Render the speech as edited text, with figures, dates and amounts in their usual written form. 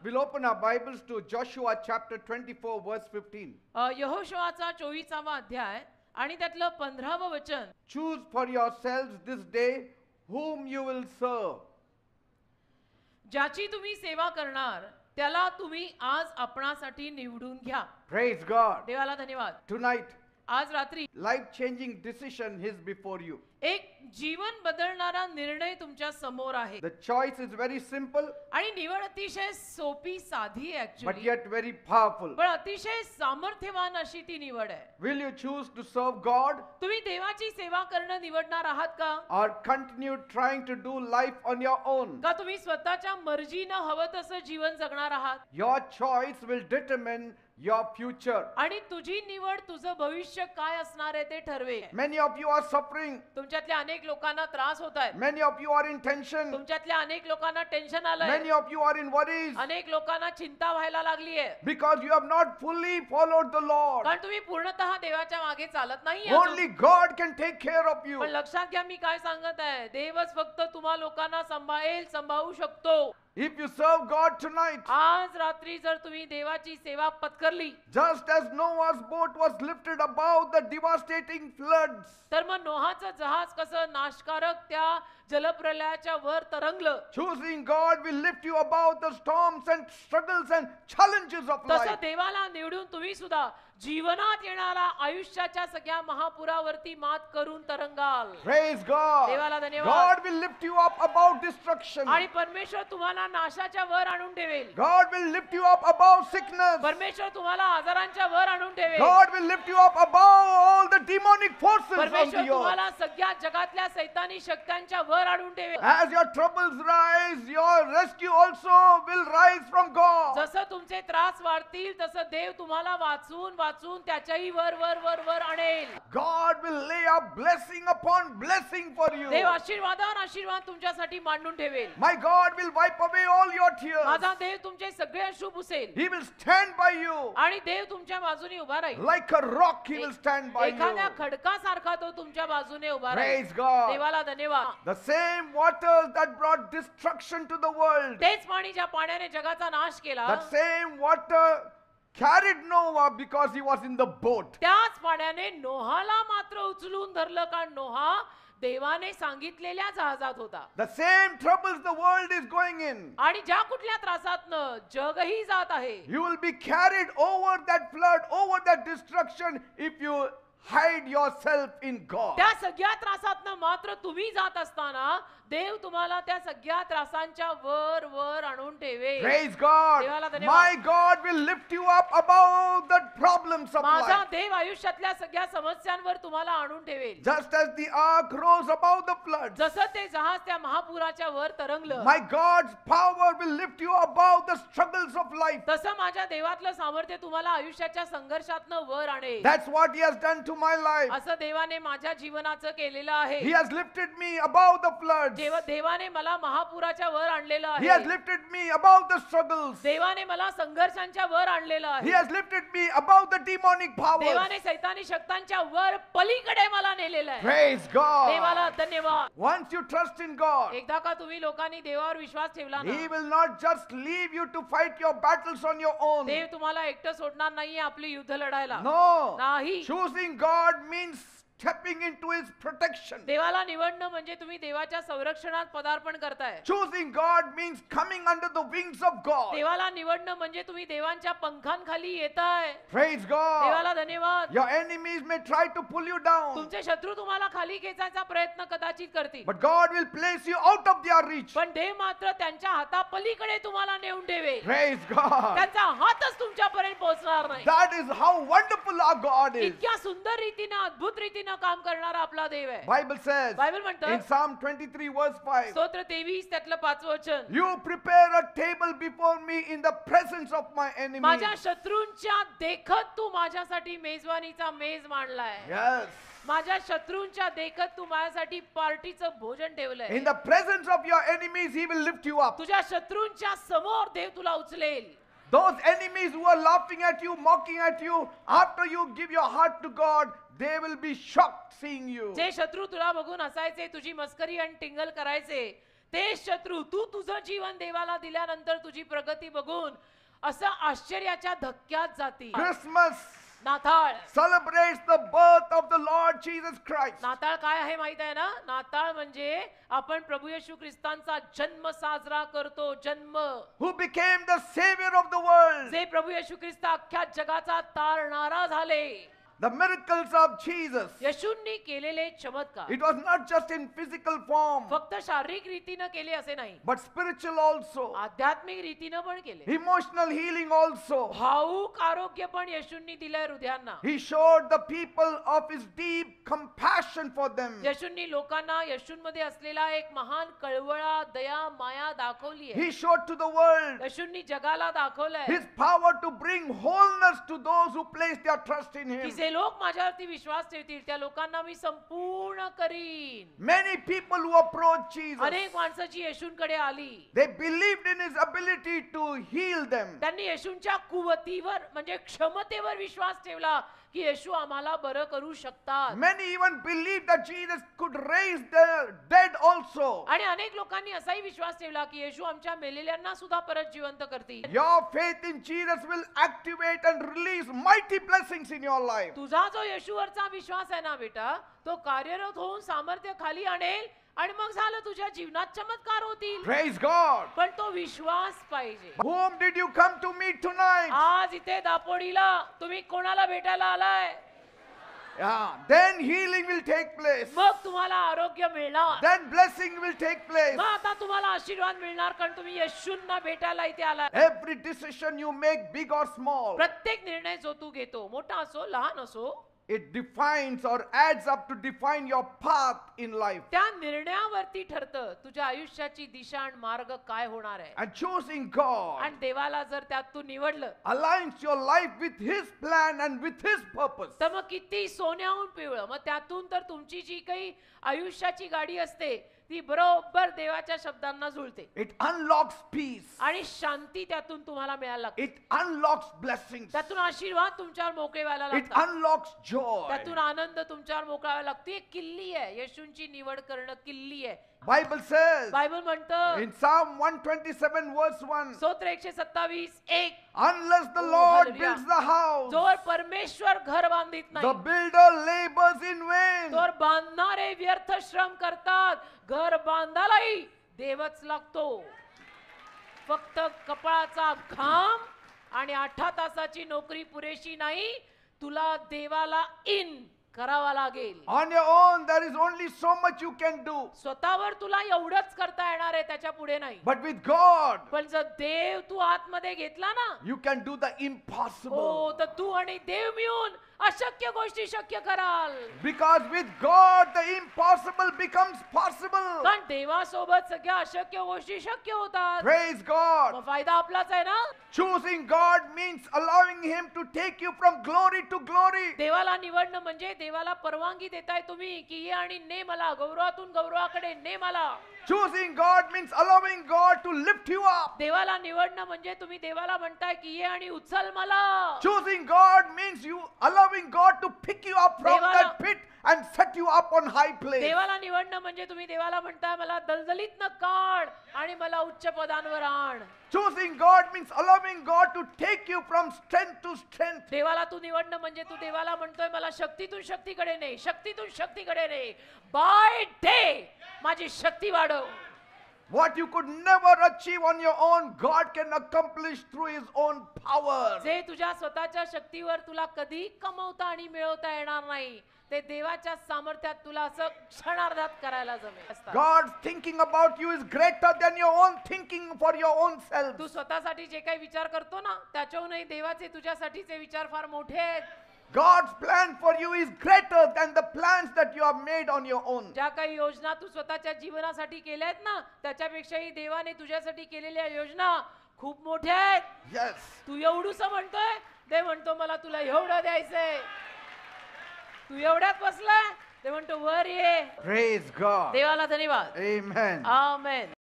We'll open our Bibles to Joshua chapter 24 verse 15. यहोशुआचा 24वा अध्याय आणि त्यातलं 15वं वचन. Choose for yourselves this day whom you will serve. ज्याची तुम्ही सेवा करणार त्याला तुम्ही आज आपणासाठी निवडून घ्या. Praise God. देवाला धन्यवाद. Tonight, आज रात्री life-changing decision is before you. एक जीवन बदलणारा निर्णय तुमच्या समोर आहे. The choice is very simple, आणि निवड अतिशय सोपी साधी आहे but actually, yet very powerful. पण अतिशय सामर्थ्यवान अशी ती निवड आहे. Will you choose to serve God तुम्ही देवाची सेवा करणं निवडणार आहात का, or continue trying to do life on your own? का तुम्ही स्वतःच्या मर्जीनं हवं तसं जीवन जगणार आहात? Your choice will determine your future. आणि तुझी निवड तुझं भविष्य काय असणार आहे ते ठरवेल. Many of you are suffering. तुमच्यातल्या अनेक लोकांना त्रास होत आहे. Many of you are in tension. तुमच्यातल्या अनेक लोकांना टेन्शन आलंय. Many of you are in worries अनेक लोकांना चिंता व्हायला लागली आहे, because you have not fully followed the Lord. कारण तुम्ही पूर्णतः देवाच्या मागे चालत नाही. Only God can take care of you. पण लक्षात घ्या मी काय सांगत आहे, देवच फक्त तुम्हा लोकांना सांभाळू शकतो. If you serve God tonight, आज रात्री जर तुम्ही देवाची सेवा पत्करली, just as Noah's boat was lifted above the devastating floods, तर मग नोहाचं जहाज कसं नाशकारक त्या जलप्रलयाच्या वर तरंगलं, choosing God will lift you above the storms and struggles and challenges of तसं life. देवाला निवडून तुम्ही सुद्धा जीवनात येणारा आयुष्याच्या सगळ्या महापुरावरती मात करून तरंगाल. Praise God. देवाला धन्यवाद. God will lift you up above destruction. आणि परमेश्वर तुम्हाला नाशाच्या वर आणून ठेवेल. God will lift you up above sickness. परमेश्वर तुम्हाला आजारांच्या वर आणून ठेवेल. God will lift you up above all the demonic forces on परमेश्वर the earth. तुम्हाला सगळ्या जगातल्या सैतानी शक्त्यांच्या वर आणून ठेवेल. As your troubles rise, your rescue also will rise from God. जसं तुमचे त्रास वाढतील तसं देव तुम्हाला वाचून त्याच्याही वर वर वर वर आणेल. God will lay a blessing upon blessing for you. देव आशीर्वादावर आशीर्वाद तुमच्यासाठी मांडून ठेवेल. My God will wipe away all your tears. माझा देव तुमचे सगळे अश्रू पुसेल. He will stand by you. आणि देव तुमच्या बाजूने उभा राहील. Like a rock he will stand by एखाद्या you. खडकासारखा तो तुमच्या बाजूने उभा राहील. Praise God. देवाला धन्यवाद. The same waters that brought destruction to the world, तेच पाणी ज्या पाण्याने जगाचा नाश केला, that same water carried Noah because he was in the boat. त्याच पाण्याने नोहाला मात्र उचलून धरलं, कारण नोहा देवाने सांगितलेल्या जहाजात होता. The same troubles the world is going in, आणि ज्या कुठल्या त्रासातनं जगही जात आहे, you will be carried over that flood, over that destruction if you hide yourself in God. त्या सगळ्या त्रासातनं मात्र तुम्ही जात असताना देव तुम्हाला त्या सगळ्या त्रासांच्या वर वर आणून ठेवेल. Praise God. देवाला धन्यवाद. My God will lift you up above the problems of माझा life. देव आयुष्यातल्या सगळ्या समस्यांवर तुम्हाला आणून ठेवेल. Just as the ark rose above the floods, जसं ते जहाज त्या महापुराच्या वर तरंगलं, my God's power will lift you above the struggles of life. तसं माझ्या देवातलं सामर्थ्य तुम्हाला आयुष्याच्या संघर्षातनं वर आणेल. That's what he has done to my life. असं देवाने माझ्या जीवनाचं केलेलं आहे. He has lifted me above the floods. देवाने मला महापुराच्या वर आणलेलं He has आहे. lifted me above the struggles. देवाने मला संघर्षांच्या वर आणलेलं He आहे. has lifted me above the demonic powers. देवाने सैतानी शक्तांच्या वर पलीकडे मला नेलेलं आहे. Praise God. देवाला धन्यवाद. Once you trust in God, एकदा का तुम्ही लोकांनी देवावर विश्वास ठेवला He ना, will not just leave you to fight your battles on your own. देव तुम्हाला एकटं सोडणार नाहीये आपली युद्ध लढायला. No. नाही. Choosing God means stepping into His protection. देवाला निवडणं म्हणजे तुम्ही देवाच्या संरक्षणात पदार्पण करताय. Choosing God means coming under the wings of God. देवाला निवडणं म्हणजे तुम्ही देवांच्या पंखांखाली येताय. Praise God. देवाला धन्यवाद. Your enemies may try to pull you down, तुमचे शत्रू तुम्हाला खाली खेचायचा प्रयत्न कदाचित करतील, but God will place you out of their reach. पण देव मात्र त्यांच्या हातापलीकडे तुम्हाला नेऊन ठेवेल. Praise God. त्यांचा हातच तुमच्यापर्यंत पोहोचणार नाही. That is how wonderful our God is. इतक्या सुंदर रीतीने अद्भुत रीतीने काम करणारा आपला देव आहे. Bible says बायबल म्हणतं, in Psalm 23 verse 5, स्तोत्र 23 त्यातलं 5वं वचन, You prepare a table before me in the presence of my enemies. माझ्या शत्रूंच्या देखत तू माझ्यासाठी मेजवानीचा मेज मांडलाय. Yes. माझ्या शत्रूंच्या देखत तू माझ्यासाठी पार्टीचं भोजन ठेवलंय. In the presence of your enemies, He will lift you up. तुझ्या शत्रूंच्या समोर देव तुला उचलेल. Those enemies who are laughing at you, mocking at you, after you give your heart to God, they will be shocked seeing you. जे शत्रू तुला बघून हसायचे, तुझी मस्करी आणि टिंगल करायचे, ते शत्रू तू तुझं जीवन देवाला दिल्यानंतर तुझी प्रगती बघून असं आश्चर्याच्या धक्क्यात जातील. Christmas नाताळ celebrates the birth of the Lord Jesus Christ. नाताळ काय आहे माहित आहे ना? नाताळ म्हणजे आपण प्रभू येशू ख्रिस्तांचा जन्म साजरा करतो. जन्म, Who became the savior of the world. जे प्रभू येशू ख्रिस्त अख्ख्या जगाचा तारणारा झाले. The miracles of Jesus. येशूंनी केलेले चमत्कार It was not just in physical form, फक्त शारीरिक रीतीनं केले असे नाही, but spiritual also. आध्यात्मिक रीतीनं पण केले. Emotional healing also. भावुक आरोग्य पण येशूंनी दिलंय हृदयांना. He showed the people of his deep compassion for them. येशूंनी लोकांना येशूंमध्ये असलेला एक महान कळवळा, दया, माया दाखवली आहे. He showed to the world येशूंनी जगाला दाखवलंय his power to bring wholeness to those who place their trust in की him. जे लोक माझ्यावरती विश्वास ठेवतील त्या लोकांना मी संपूर्ण करीन. Many people who approached Jesus, अनेक माणसं जी येशूंकडे आली, they believed in his ability to heal them. त्यांनी येशूंच्या कुवतीवर म्हणजे क्षमतेवर विश्वास ठेवला की येशू आम्हाला बरं करू शकतात. Many even believed that Jesus could raise the dead also. आणि अनेक लोकांनी असाही विश्वास ठेवला की येशू आमच्या मेलेल्यांना सुद्धा परत जिवंत करतील. Your faith in Jesus will activate and release mighty blessings in your life. तुझा जो येशूवरचा विश्वास आहे ना बेटा, तो कार्यरत होऊन सामर्थ्य खाली आणेल आणि मग झालं, तुझ्या जीवनात चमत्कार होतील. Praise God. पण तो विश्वास पाहिजे. Whom did you come to meet tonight? आज इथे दापोडीला तुम्ही कोणाला भेटायला आलाय? Yeah. Then healing will take place. मग तुम्हाला आरोग्य मिळणार. Then blessing will take place. मग आता तुम्हाला आशीर्वाद मिळणार, कारण तुम्ही येशूंना भेटायला इथे आलाय. Every decision you make, big or small, प्रत्येक निर्णय जो तू घेतो, मोठा असो लहान असो, it defines or adds up to define your path in life. त्या निर्णयावरती ठरतं तुझ्या आयुष्याची दिशा आणि मार्ग काय होणार आहे. And choosing God आणि देवाला जर त्यात तू निवडलं aligns your life with his plan and with his purpose. तर मग किती सोन्याहून पिवळं. मग त्यातून तर तुमची जी काही आयुष्याची गाडी असते ती बरोबर देवाच्या शब्दांना जुळते. It unlocks peace. आणि शांती त्यातून तुम्हाला मिळायला लागते. It unlocks blessings. त्यातून आशीर्वाद तुमच्यावर मोकळे व्हायला It लागतात. unlocks joy. त्यातून आनंद तुमच्यावर मोकळा व्हायला लागतो. एक किल्ली आहे, येशूंची निवड करणं किल्ली आहे. Bible says बायबल म्हणतं in Psalm 127 verse 1, स्तोत्र 127:1, unless the Oh, Lord hallelujah. builds the house, जोवर परमेश्वर घर बांधित the नाही, builder labors in vain. तोवर बांधणारे व्यर्थ श्रम करतात. घर बांधायलाही देवच लागतो. फक्त कपाळाचा घाम आणि 8 तासाची नोकरी पुरेशी नाही, तुला देवाला इन करावा लागेल. On your own, there is only so much you can do. स्वतःवर तुला एवढंच करता येणार आहे, त्याच्या पुढे नाही. But with God, पण जर देव तू आतमध्ये घेतला ना, you can do the impossible. हो, तर तू आणि देव मिळून अशक्य गोष्टी शक्य कराल. Because with God, the impossible becomes possible. कारण देवासोबत सगळ्या अशक्य गोष्टी शक्य होतात. Praise God. मग फायदा आपलाच आहे ना. Choosing God means allowing Him to take you from glory to glory. देवाला निवडणं म्हणजे देवाला परवानगी देताय तुम्ही की ये आणि ने मला, गौरवातून गौरवाकडे ने मला. Choosing God means allowing God to lift you up. देवाला निवडणं म्हणजे तुम्ही देवाला म्हणताय की ये आणि उचल मला. Choosing God means you allowing God to pick you up from देवाला- that pit and set you up on high place. देवाला निवडणं म्हणजे तुम्ही देवाला म्हणताय मला दलदलीत न काढ आणि मला उच्च पदांवर आण. Choosing God means allowing God to take you from strength to strength. देवाला तू निवडणं म्हणजे तू देवाला म्हणतोय मला शक्तीतून शक्तीकडे ने, शक्तीतून शक्तीकडे ने. बाय डे माझी शक्ती वाढव. What you could never achieve on your own, God can accomplish through His own power. जे तुझ्या स्वतःच्या शक्तीवर तुला कधी कमवता आणि मिळवता येणार नाही, ते देवाच्या सामर्थ्यात तुला असं क्षणार्धात करायला जमेल. God's thinking about you is greater than your own thinking for your own self. तू स्वतःसाठी जे काही विचार करतो ना, त्याच्याहूनही देवाचे तुझ्यासाठीचे विचार फार मोठे आहेत. God's plan for you is greater than the plans that you have made on your own. ज्या काही योजना तू स्वतःच्या जीवनासाठी केल्या आहेत ना, त्याच्यापेक्षाही देवाने तुझ्यासाठी केलेल्या योजना खूप मोठ्या आहेत. Yes. तू एवढूस म्हणतोय, देव म्हणतो मला तुला एवढं द्यायचंय. तू एवढ्यात बसलाय, ते म्हणतो वर ये. Praise God. देवाला धन्यवाद. Amen. आमेन.